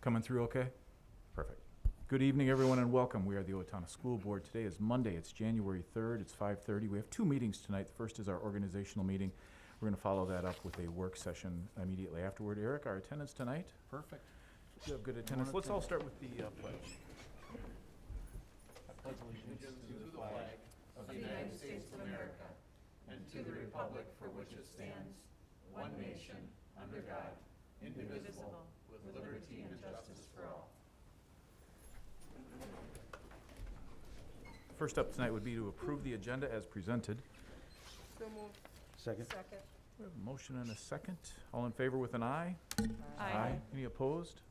Coming through okay? Perfect. Good evening, everyone, and welcome. We are the Owatonna School Board. Today is Monday. It's January 3rd. It's 5:30. We have two meetings tonight. The first is our organizational meeting. We're going to follow that up with a work session immediately afterward. Eric, our attendance tonight? Perfect. You have good attendance. Let's all start with the pledge. I pledge allegiance to the flag of the United States of America and to the republic for which it stands, one nation, under God, indivisible, with liberty and justice for all. First up tonight would be to approve the agenda as presented. So moved. Second. Second. We have a motion and a second. All in favor with an aye? Aye. Any opposed?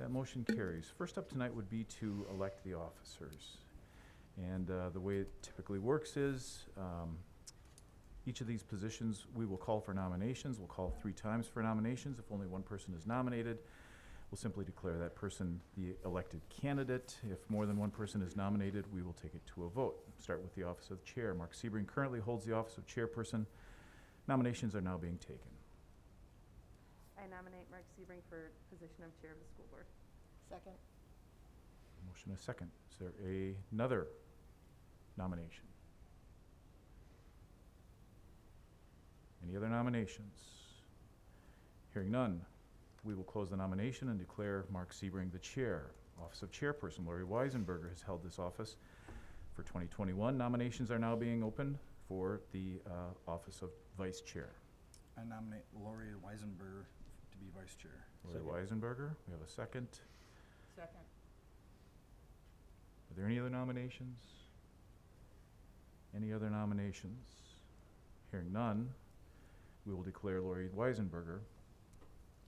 That motion carries. First up tonight would be to elect the officers. And the way it typically works is each of these positions, we will call for nominations. We'll call 3 times for nominations. If only one person is nominated, we'll simply declare that person the elected candidate. If more than one person is nominated, we will take it to a vote. Start with the office of chair. Mark Sebring currently holds the office of chairperson. Nominations are now being taken. I nominate Mark Sebring for position of chair of the school board. Second. Motion and a second. Is there another nomination? Any other nominations? Hearing none, we will close the nomination and declare Mark Sebring the chair. Office of chairperson, Lori Weisenberger, has held this office for 2021. Nominations are now being opened for the office of vice chair. I nominate Lori Weisenberger to be vice chair. Lori Weisenberger, we have a second. Second. Are there any other nominations? Any other nominations? Hearing none, we will declare Lori Weisenberger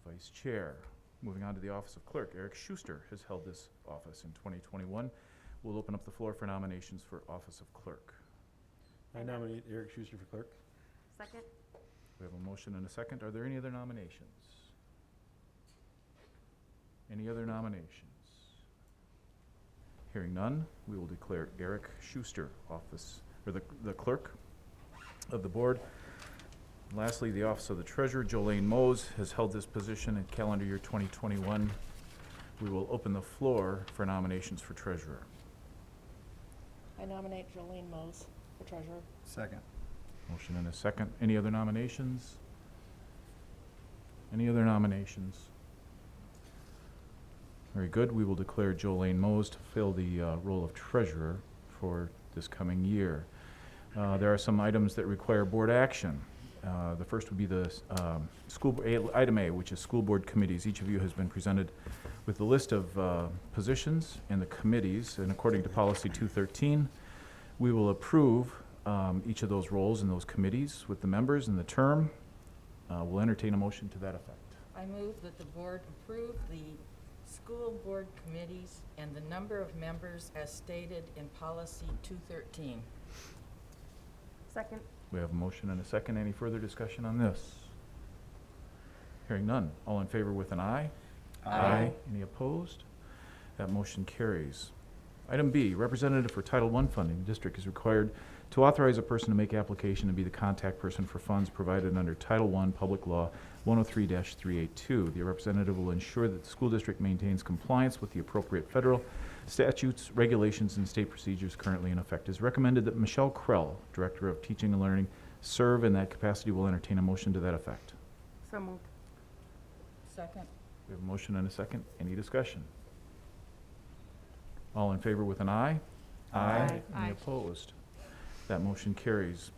vice chair. Moving on to the office of clerk, Eric Schuster has held this office in 2021. We'll open up the floor for nominations for office of clerk. I nominate Eric Schuster for clerk. Second? We have a motion and a second. Are there any other nominations? Any other nominations? Hearing none, we will declare Eric Schuster office, or the clerk of the board. Lastly, the office of the treasurer, Jolene Mose, has held this position in calendar year 2021. We will open the floor for nominations for treasurer. I nominate Jolene Mose for treasurer. Second. Motion and a second. Any other nominations? Any other nominations? Very good. We will declare Jolene Mose to fill the role of treasurer for this coming year. There are some items that require board action. The first would be the item A, which is school board committees. Each of you has been presented with the list of positions in the committees, and according to policy 213, we will approve each of those roles in those committees with the members and the term. We'll entertain a motion to that effect. I move that the board approve the school board committees and the number of members as stated in policy 213. Second? We have a motion and a second. Any further discussion on this? Hearing none. All in favor with an aye? Aye. Any opposed? That motion carries. Item B, representative for Title I funding. The district is required to authorize a person to make application and be the contact person for funds provided under Title I Public Law 103-382. The representative will ensure that the school district maintains compliance with the appropriate federal statutes, regulations, and state procedures currently in effect. It is recommended that Michelle Krell, Director of Teaching and Learning, serve in that capacity. Will entertain a motion to that effect. So moved. Second. We have a motion and a second. Any discussion? All in favor with an aye? Aye. Any Aye. opposed? That motion carries.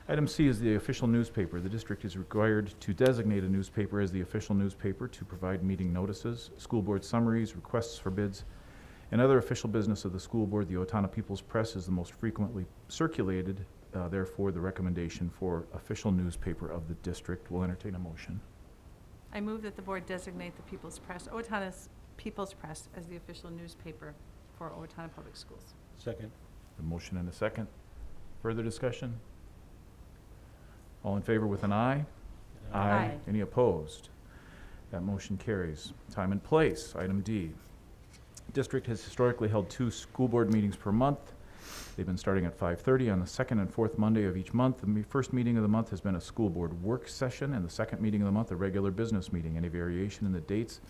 Item C is the official newspaper. The district is required to designate a newspaper as the official newspaper to provide meeting notices, school board summaries, requests for bids, and other official business of the school board. The Owatonna People's Press is the most frequently circulated, therefore the recommendation for official newspaper of the district. Will entertain a motion. I move that the board designate the People's Press, Owatonna's People's Press, as the official newspaper for Owatonna Public Schools. Second. A motion and a second. Further discussion? All in favor with an aye? Aye. Any opposed? That motion carries. Time and place, item D. District has historically held 2 school board meetings per month. They've been starting at 5:30 on the second and fourth Monday of each month. The first meeting of the month has been a school board work session, and the second meeting of the month, a regular business meeting. Any variation in the dates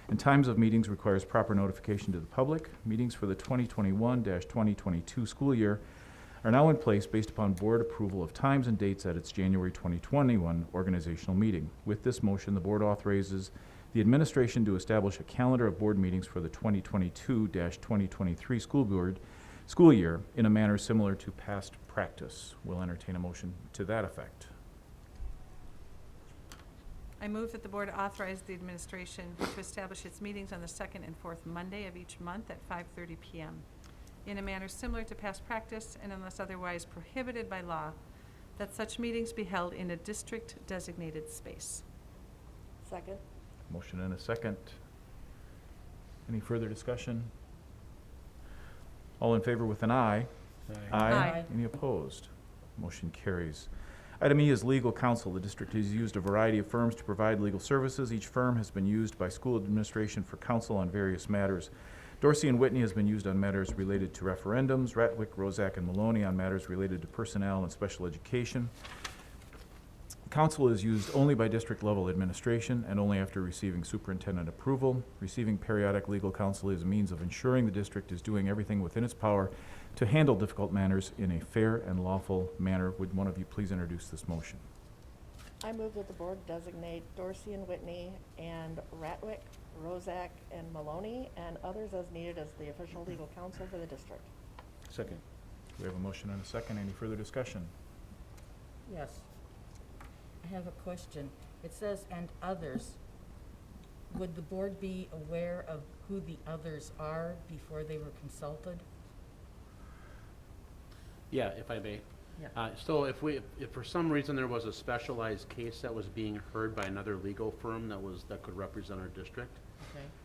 and times of meetings requires proper notification to the public. Meetings for the 2021-2022 school year are now in place based upon board approval of times and dates at its January 2021 organizational meeting. With this motion, the board authorizes the administration to establish a calendar of board meetings for the 2022-2023 school year in a manner similar to past practice. We'll entertain a motion to that effect. I move that the board authorize the administration to establish its meetings on the second and fourth Monday of each month at 5:30 PM in a manner similar to past practice, and unless otherwise prohibited by law, that such meetings be held in a district-designated space. Second. Motion and a second. Any further discussion? All in favor with an aye? Aye. Any opposed? Motion carries. Item E is legal counsel. The district has used a variety of firms to provide legal services. Each firm has been used by school administration for counsel on various matters. Dorsey and Whitney has been used on matters related to referendums, Ratwick, Rozak, and Maloney on matters related to personnel and special education. Counsel is used only by district-level administration and only after receiving superintendent approval. Receiving periodic legal counsel is a means of ensuring the district is doing everything within its power to handle difficult matters in a fair and lawful manner. Would one of you please introduce this motion? I move that the board designate Dorsey and Whitney and Ratwick, Rozak, and Maloney, and others as needed as the official legal counsel for the district. Second. We have a motion and a second. Any further discussion? Yes. I have a question. It says, "and others." Would the board be aware of who the others are before they were consulted? Yeah, if I may. Yeah. So if for some reason there was a specialized case that was being heard by another legal firm that could represent our district,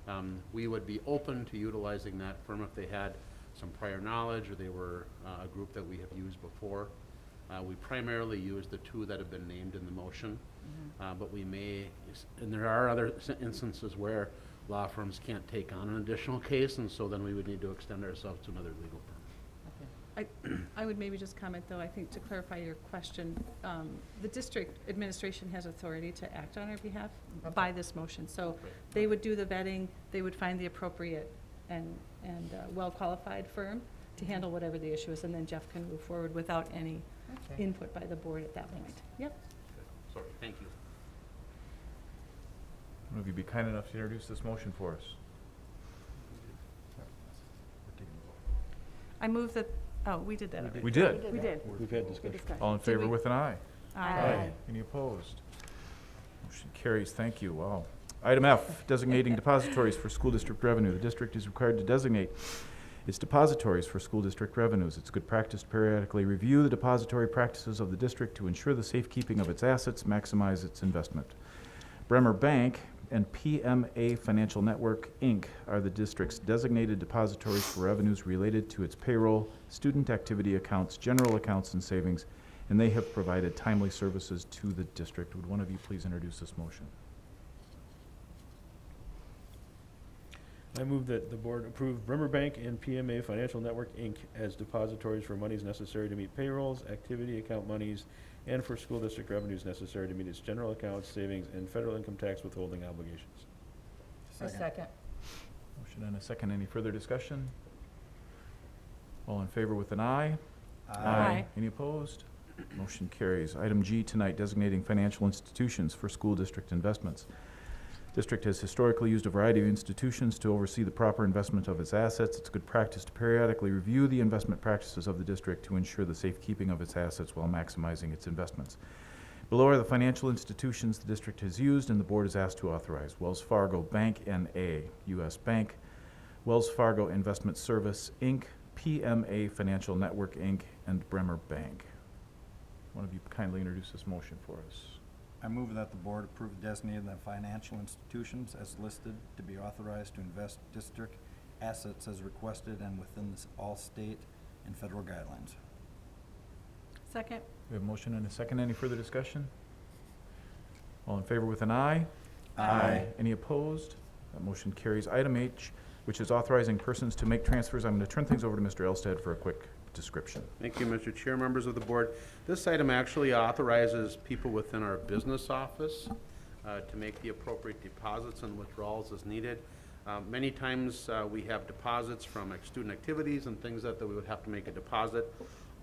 Okay. we would be open to utilizing that firm if they had some prior knowledge or they were a group that we have used before. We primarily use the two that have been named in the motion, but we may, and there are other instances where law firms can't take on an additional case, and so then we would need to extend ourselves to another legal firm. I would maybe just comment, though, I think to clarify your question, the district administration has authority to act on our behalf by this motion. So they would do the vetting, they would find the appropriate and well-qualified firm to handle whatever the issue is, and then Jeff can move forward without any Okay. input by the board at that point. Yep. Sorry, thank you. One of you be kind enough to introduce this motion for us? I move that, oh, we did that already. We did. We did. We've had We discussion. discussed. All in Did favor we- with an aye? Aye. Any opposed? Motion carries. Thank you. Wow. Item F, designating depositories for school district revenue. The district is required to designate its depositories for school district revenues. It's good practice to periodically review the depository practices of the district to ensure the safekeeping of its assets, maximize its investment. Bremer Bank and PMA Financial Network, Inc. are the district's designated depositories for revenues related to its payroll, student activity accounts, general accounts, and savings, and they have provided timely services to the district. Would one of you please introduce this motion? I move that the board approve Bremer Bank and PMA Financial Network, Inc. as depositories for monies necessary to meet payrolls, activity account monies, and for school district revenues necessary to meet its general accounts, savings, and federal income tax withholding obligations. A second. Motion and a second. Any further discussion? All in favor with an aye? Aye. Any opposed? Motion carries. Item G tonight, designating financial institutions for school district investments. District has historically used a variety of institutions to oversee the proper investment of its assets. It's good practice to periodically review the investment practices of the district to ensure the safekeeping of its assets while maximizing its investments. Below are the financial institutions the district has used and the board is asked to authorize: Wells Fargo Bank N.A., U.S. Bank, Wells Fargo Investment Service, Inc., PMA Financial Network, Inc., and Bremer Bank. One of you kindly introduce this motion for us. I move that the board approve designating the financial institutions as listed to be authorized to invest district assets as requested and within all state and federal guidelines. Second? We have a motion and a second. Any further discussion? All in favor with an aye? Any opposed? That motion carries. Item H, which is authorizing persons to make transfers. I'm going to turn things over to Mr. Elstad for a quick description. Thank you, Mr. Chair, members of the board. This item actually authorizes people within our business office to make the appropriate deposits and withdrawals as needed. Many times, we have deposits from like student activities and things that we would have to make a deposit.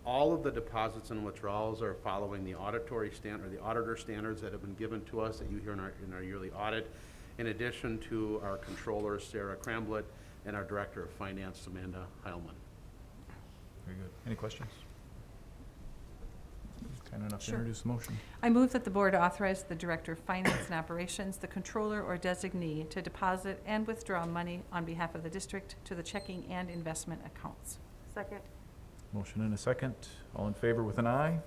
All of the deposits and withdrawals are following the auditory standard, or the auditor standards that have been given to us that you hear in our yearly audit, in addition to our controller, Sarah Cramblett, and our director of finance, Amanda Heilman. Very good. Any questions? Kind enough to Sure. introduce the motion. I move that the board authorize the Director of Finance and Operations, the Controller or designee to deposit and withdraw money on behalf of the district to the checking and investment accounts. Second. Motion and a second. All in favor with an aye?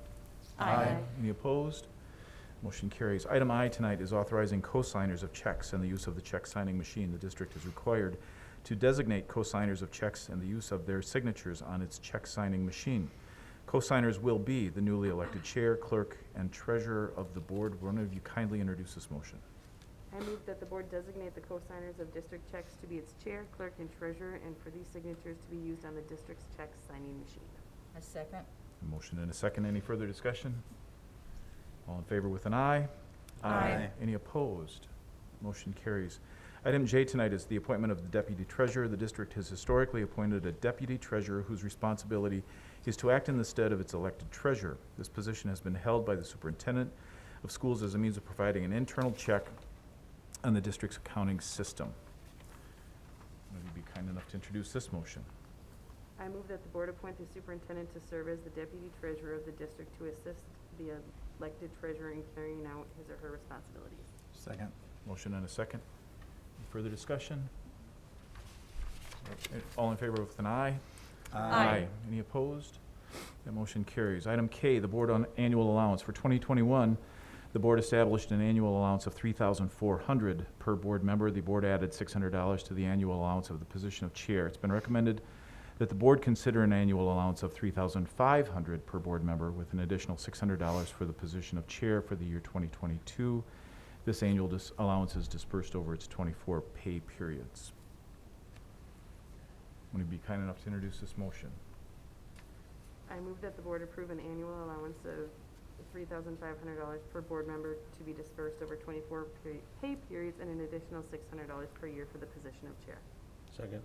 Aye. Any opposed? Motion carries. Item I tonight is authorizing cosigners of checks and the use of the check signing machine. The district is required to designate cosigners of checks and the use of their signatures on its check signing machine. Cosigners will be the newly elected chair, clerk, and treasurer of the board. Will one of you kindly introduce this motion? I move that the board designate the cosigners of district checks to be its chair, clerk, and treasurer, and for these signatures to be used on the district's check signing machine. A second. A motion and a second. Any further discussion? All in favor with an aye? Aye. Any opposed? Motion carries. Item J tonight is the appointment of the deputy treasurer. The district has historically appointed a deputy treasurer whose responsibility is to act in the stead of its elected treasurer. This position has been held by the superintendent of schools as a means of providing an internal check on the district's accounting system. Would you be kind enough to introduce this motion? I move that the board appoint the superintendent to serve as the deputy treasurer of the district to assist the elected treasurer in carrying out his or her responsibilities. Second. Motion and a second. Any further discussion? All in favor with an aye? Aye. Any opposed? That motion carries. Item K, the board on annual allowance. For 2021, the board established an annual allowance of $3,400 per board member. The board added $600 to the annual allowance of the position of chair. It's been recommended that the board consider an annual allowance of $3,500 per board member with an additional $600 for the position of chair for the year 2022. This annual allowance is dispersed over its 24 pay periods. Would you be kind enough to introduce this motion? I move that the board approve an annual allowance of $3,500 per board member to be dispersed over 24 pay periods and an additional $600 per year for the position of chair. Second.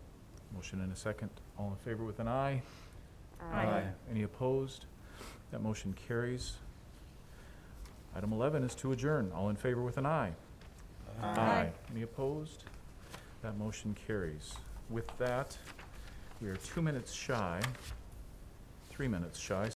Motion and a second. All in favor with an aye? Any opposed? That motion carries. Item 11 is to adjourn. All in favor with an aye? Aye. Any opposed? That motion carries. With that, we are 2 minutes shy, 3 minutes shy.